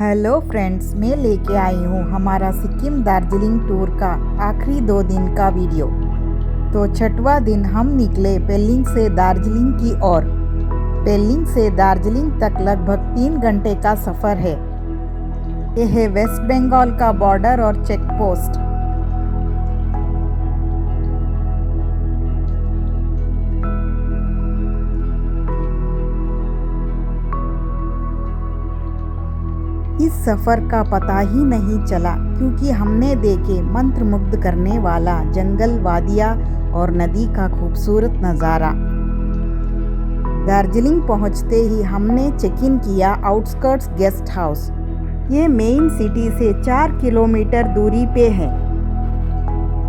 Hello friends, मैं लेके आई हूँ हमारा सिक्किम दार्जिलिंग टूर का आखिरी 2 दिन का वीडियो। तो छठवां दिन हम निकले पेलिंग से दार्जिलिंग की ओर। पेलिंग से दार्जिलिंग तक लगभग 3 घंटे का सफ़र है। यह है वेस्ट बंगाल का बॉर्डर और चेक पोस्ट। इस सफ़र का पता ही नहीं चला क्योंकि हमने देखे मंत्रमुग्ध करने वाला जंगल, वादियाँ और नदी का खूबसूरत नज़ारा। दार्जिलिंग पहुंचते ही हमने चेक इन किया आउटस्कर्ट्स गेस्ट हाउस। ये मेन सिटी से 4 किलोमीटर दूरी पे है।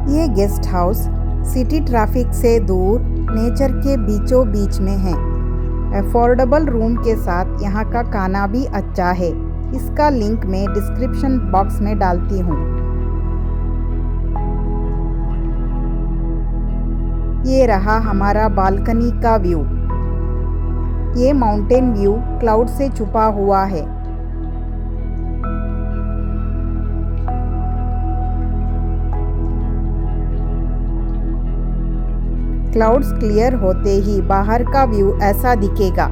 ये गेस्ट हाउस सिटी ट्रैफिक से दूर नेचर के बीचों बीच में है। अफोर्डेबल रूम के साथ यहाँ का खाना भी अच्छा है। इसका लिंक मैं डिस्क्रिप्शन बॉक्स में डालती हूँ। ये रहा हमारा बालकनी का व्यू। ये माउंटेन व्यू क्लाउड से छुपा हुआ है। क्लाउड्स क्लियर होते ही बाहर का व्यू ऐसा दिखेगा।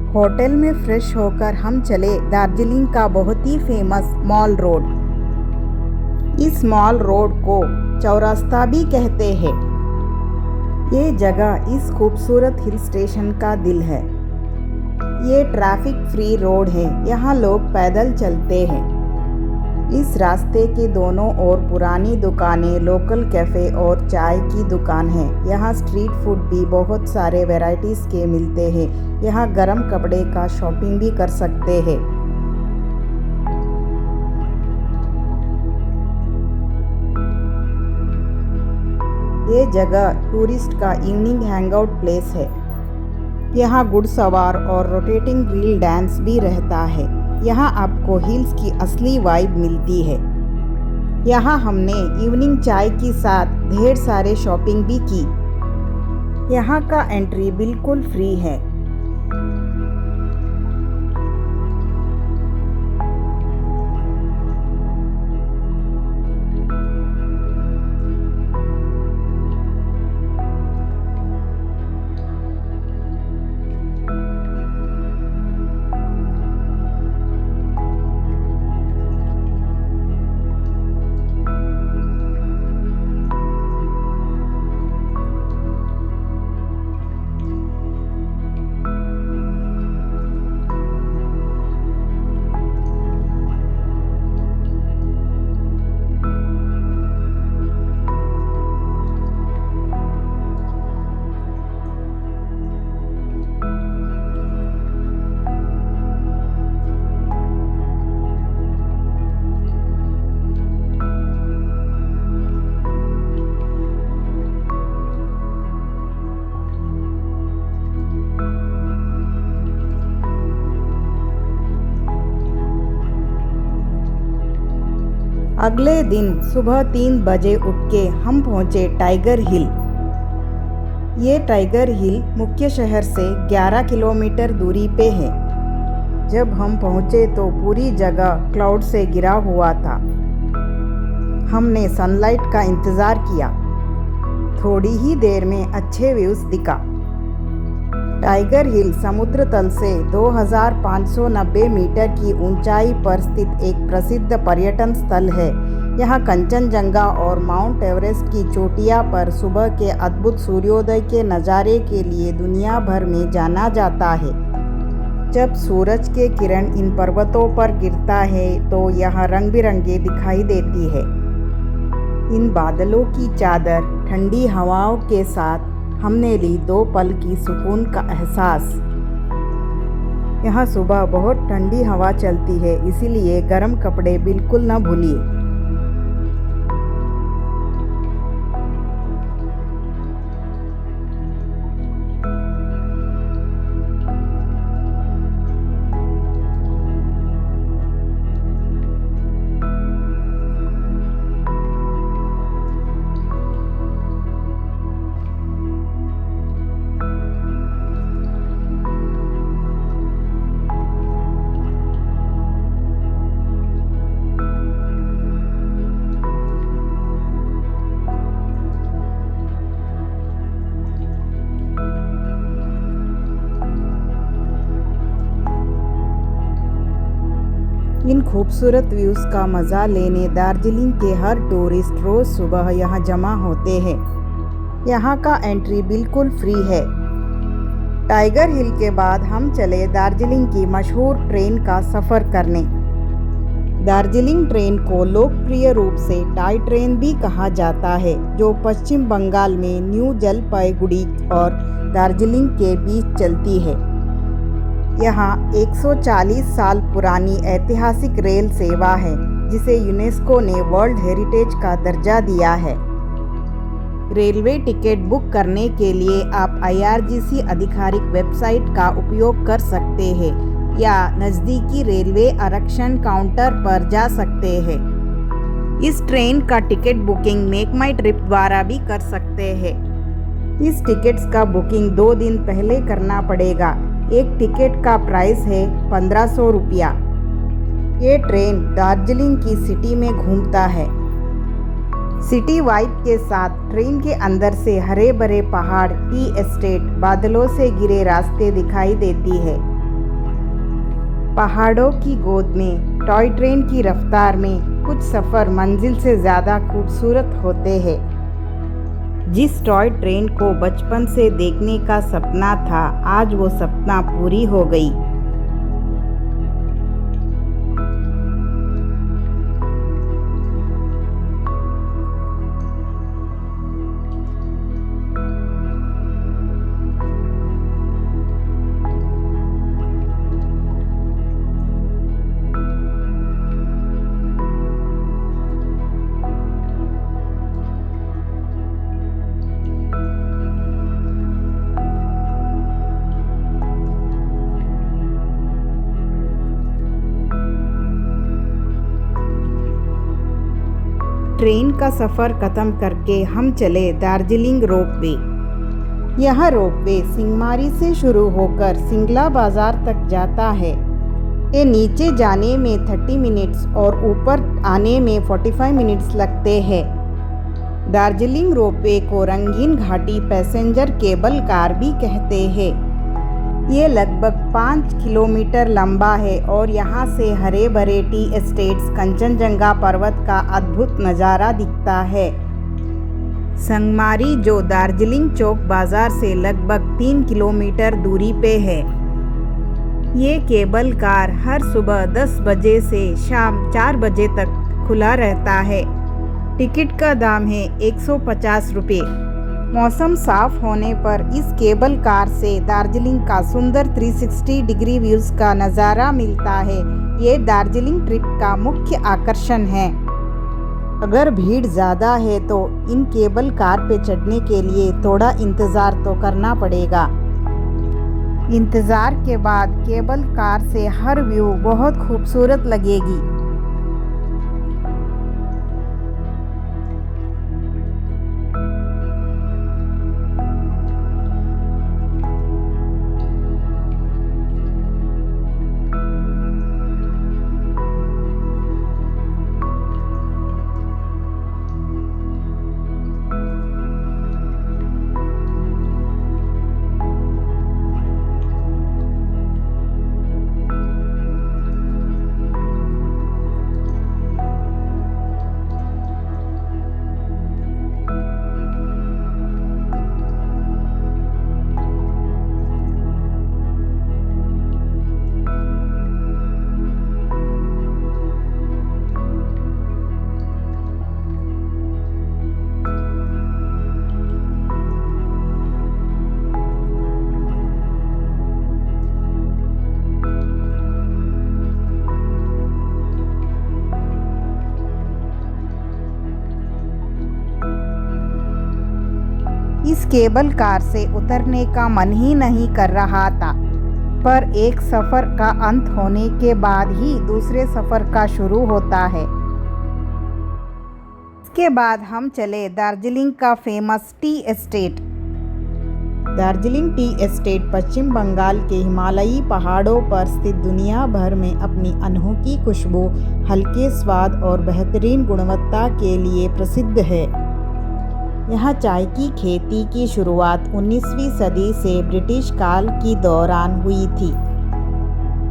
होटल में फ्रेश होकर हम चले दार्जिलिंग का बहुत ही फेमस मॉल रोड। इस मॉल रोड को चौरास्ता भी कहते हैं। ये जगह इस खूबसूरत हिल स्टेशन का दिल है। ये ट्रैफिक फ्री रोड है। यहाँ लोग पैदल चलते हैं। इस रास्ते के दोनों ओर पुरानी दुकानें, लोकल कैफ़े और चाय की दुकान है। यहाँ स्ट्रीट फूड भी बहुत सारे वैरायटीज़ के मिलते हैं। यहाँ गर्म कपड़े का शॉपिंग भी कर सकते हैं। ये जगह टूरिस्ट का इवनिंग हैंगआउट प्लेस है। यहाँ घुड़सवार और रोटेटिंग व्हील डांस भी रहता है। यहाँ आपको हिल्स की असली वाइब मिलती है। यहाँ हमने इवनिंग चाय के साथ ढेर सारे शॉपिंग भी की। यहाँ का एंट्री बिल्कुल फ्री है। अगले दिन सुबह 3 बजे उठ के हम पहुँचे टाइगर हिल। ये टाइगर हिल मुख्य शहर से 11 किलोमीटर दूरी पे है। जब हम पहुँचे तो पूरी जगह क्लाउड से घिरा हुआ था। हमने सनलाइट का इंतज़ार किया। थोड़ी ही देर में अच्छे व्यूज़ दिखा। टाइगर हिल समुद्र तल से 2590 मीटर की ऊंचाई पर स्थित एक प्रसिद्ध पर्यटन स्थल है। यहाँ कंचनजंगा और माउंट एवरेस्ट की चोटियाँ पर सुबह के अद्भुत सूर्योदय के नज़ारे के लिए दुनिया भर में जाना जाता है। जब सूरज के किरण इन पर्वतों पर गिरता है तो यह रंग बिरंगे दिखाई देती है। इन बादलों की चादर, ठंडी हवाओं के साथ हमने ली 2 पल की सुकून का एहसास। यहाँ सुबह बहुत ठंडी हवा चलती है, इसीलिए गर्म कपड़े बिल्कुल न भूलिए। इन खूबसूरत व्यूज़ का मज़ा लेने दार्जिलिंग के हर टूरिस्ट रोज़ सुबह यहाँ जमा होते हैं। यहाँ का एंट्री बिल्कुल फ्री है। टाइगर हिल के बाद हम चले दार्जिलिंग की मशहूर ट्रेन का सफ़र करने। दार्जिलिंग ट्रेन को लोकप्रिय रूप से टॉय ट्रेन भी कहा जाता है, जो पश्चिम बंगाल में न्यू जलपाईगुड़ी और दार्जिलिंग के बीच चलती है। यहाँ 140 साल पुरानी ऐतिहासिक रेल सेवा है, जिसे यूनेस्को ने वर्ल्ड हेरिटेज का दर्जा दिया है। रेलवे टिकट बुक करने के लिए आप IRGC आधिकारिक वेबसाइट का उपयोग कर सकते हैं या नज़दीकी रेलवे आरक्षण काउंटर पर जा सकते हैं। इस ट्रेन का टिकट बुकिंग मेक माई ट्रिप द्वारा भी कर सकते हैं। इस टिकट्स का बुकिंग 2 दिन पहले करना पड़ेगा। एक टिकट का प्राइस है 1500 रुपया। ये ट्रेन दार्जिलिंग की सिटी में घूमता है। सिटी वाइब के साथ ट्रेन के अंदर से हरे भरे पहाड़, टी एस्टेट, बादलों से घिरे रास्ते दिखाई देती है। पहाड़ों की गोद में टॉय ट्रेन की रफ्तार में कुछ सफ़र मंजिल से ज़्यादा खूबसूरत होते हैं। जिस टॉय ट्रेन को बचपन से देखने का सपना था, आज वो सपना पूरी हो गई। ट्रेन का सफ़र ख़त्म करके हम चले दार्जिलिंग रोपवे। यह रोपवे सिंहमारी से शुरू होकर सिंगला बाज़ार तक जाता है। ये नीचे जाने में 30 मिनट्स और ऊपर आने में 45 मिनट्स लगते हैं। दार्जिलिंग रोपवे को रंगीन घाटी पैसेंजर केबल कार भी कहते हैं। ये लगभग 5 किलोमीटर लंबा है और यहाँ से हरे भरे टी एस्टेट्स, कंचनजंगा पर्वत का अद्भुत नज़ारा दिखता है। संगमारी, जो दार्जिलिंग चौक बाज़ार से लगभग 3 किलोमीटर दूरी पे है। ये केबल कार हर सुबह 10 बजे से शाम 4 बजे तक खुला रहता है। टिकट का दाम है 150 रुपये। मौसम साफ होने पर इस केबल कार से दार्जिलिंग का सुंदर 360 डिग्री व्यूज़ का नज़ारा मिलता है। ये दार्जिलिंग ट्रिप का मुख्य आकर्षण है। अगर भीड़ ज़्यादा है तो इन केबल कार पे चढ़ने के लिए थोड़ा इंतज़ार तो करना पड़ेगा। इंतज़ार के बाद केबल कार से हर व्यू बहुत खूबसूरत लगेगी। इस केबल कार से उतरने का मन ही नहीं कर रहा था, पर एक सफ़र का अंत होने के बाद ही दूसरे सफ़र का शुरू होता है। इसके बाद हम चले दार्जिलिंग का famous tea estate. Darjeeling tea estate Paschim Bangal के हिमालयी पहाड़ों पर स्थित दुनिया भर में अपनी अनोखी खुशबू, हल्के स्वाद और बेहतरीन गुणवत्ता के लिए प्रसिद्ध है। यहाँ चाय की खेती की शुरुआत 19वीं सदी से ब्रिटिश काल की दौरान हुई थी।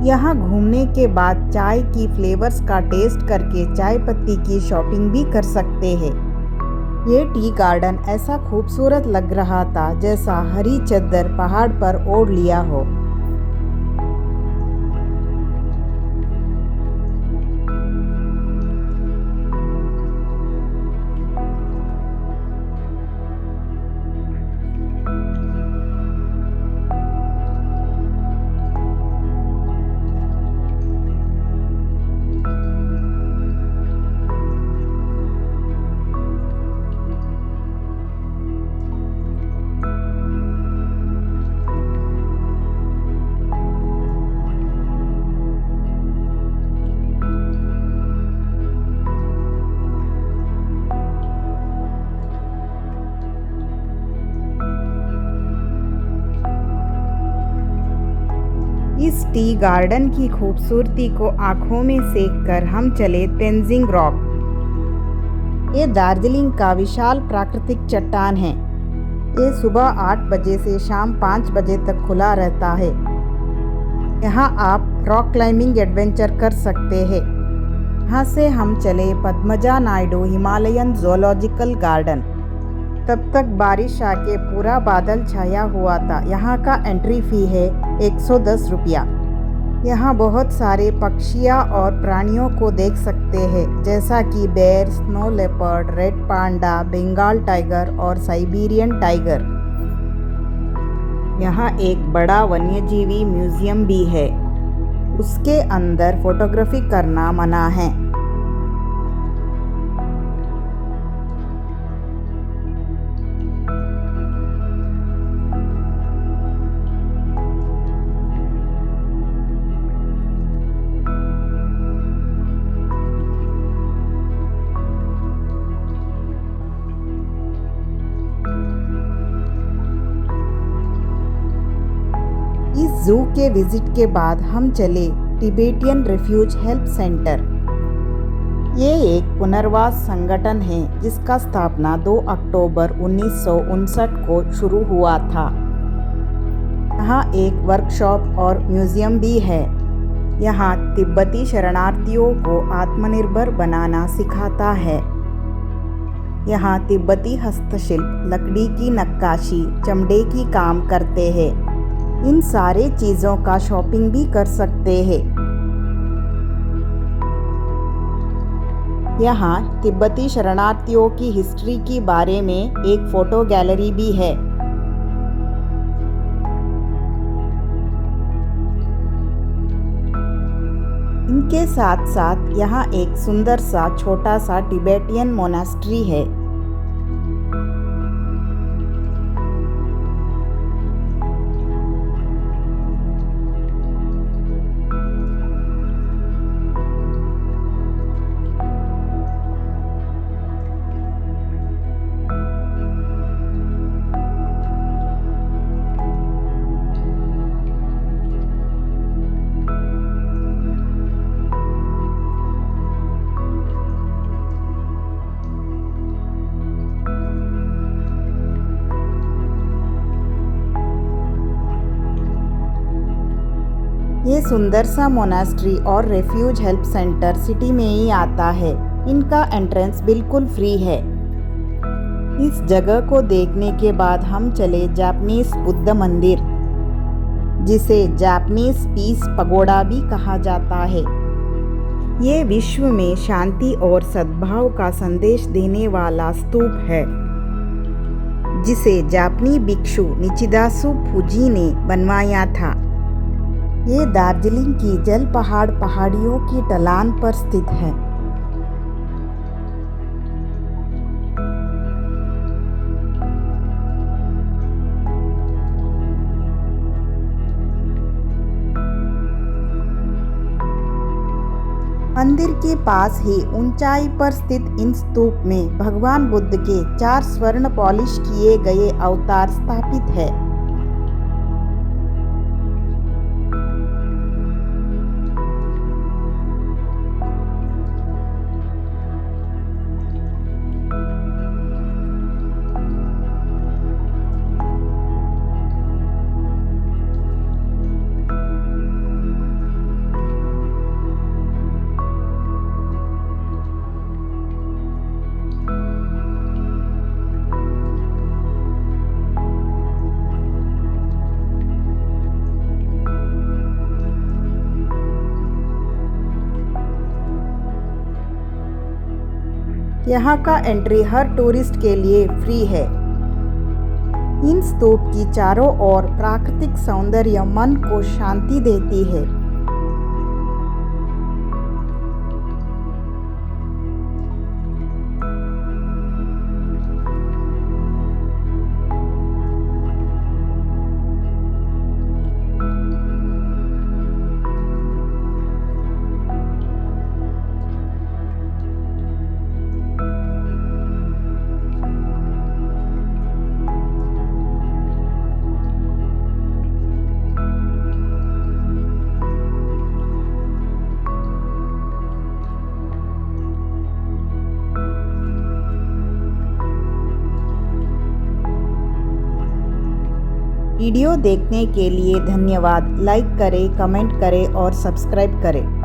यहाँ घूमने के बाद चाय की फ्लेवर्स का टेस्ट करके चाय पत्ती की शॉपिंग भी कर सकते हैं। ये टी गार्डन ऐसा खूबसूरत लग रहा था जैसा हरी चद्दर पहाड़ पर ओढ़ लिया हो। इस टी गार्डन की खूबसूरती को आंखों में सेक कर हम चले तेंजिंग रॉक। ये दार्जिलिंग का विशाल प्राकृतिक चट्टान है। ये सुबह 8 बजे से शाम 5 बजे तक खुला रहता है। यहाँ आप रॉक क्लाइंबिंग एडवेंचर कर सकते हैं। यहाँ से हम चले Padmaja Naidu Himalayan zoological garden. तब तक बारिश आके पूरा बादल छाया हुआ था। यहाँ का एंट्री फ़ी है 110 रुपया। यहाँ बहुत सारे पक्षियाँ और प्राणियों को देख सकते हैं, जैसा कि bear, snow leopard, red panda, Bengal tiger और साइबेरियन टाइगर। यहाँ एक बड़ा वन्यजीवी म्यूजियम भी है। उसके अंदर फोटोग्राफी करना मना है। इस जू के विजिट के बाद हम चले तिबेटियन रिफ्यूज हेल्प सेंटर। ये एक पुनर्वास संगठन है जिसका स्थापना 2 अक्टूबर 1959 को शुरू हुआ था। यहाँ एक वर्कशॉप और म्यूजियम भी है। यहाँ तिब्बती शरणार्थियों को आत्मनिर्भर बनाना सिखाता है। यहाँ तिब्बती हस्तशिल्प, लकड़ी की नक्काशी, चमड़े की काम करते हैं। इन सारे चीज़ों का शॉपिंग भी कर सकते हैं। यहाँ तिब्बती शरणार्थियों की हिस्ट्री के बारे में एक फ़ोटो गैलरी भी है। इनके साथ साथ यहाँ एक सुंदर सा छोटा सा तिबेटियन मोनास्ट्री है। ये सुंदर सा मोनास्ट्री और रेफ्यूज हेल्प सेंटर सिटी में ही आता है। इनका एंट्रेंस बिल्कुल फ्री है। इस जगह को देखने के बाद हम चले जापानीज बुद्ध मंदिर, जिसे जापानीज पीस पगोडा भी कहा जाता है। ये विश्व में शांति और सद्भाव का संदेश देने वाला स्तूप है, जिसे जापानी भिक्षु निचिदासु फुजी ने बनवाया था। ये दार्जिलिंग की जल पहाड़ियों की ढलान पर स्थित है। मंदिर के पास ही ऊंचाई पर स्थित इन स्तूप में भगवान बुद्ध के 4 स्वर्ण पॉलिश किए गए अवतार स्थापित है। यहाँ का एंट्री हर टूरिस्ट के लिए फ्री है। इन स्तूप की चारों ओर प्राकृतिक सौंदर्य मन को शांति देती है। वीडियो देखने के लिए धन्यवाद। लाइक करें, कमेंट करें और सब्सक्राइब करें।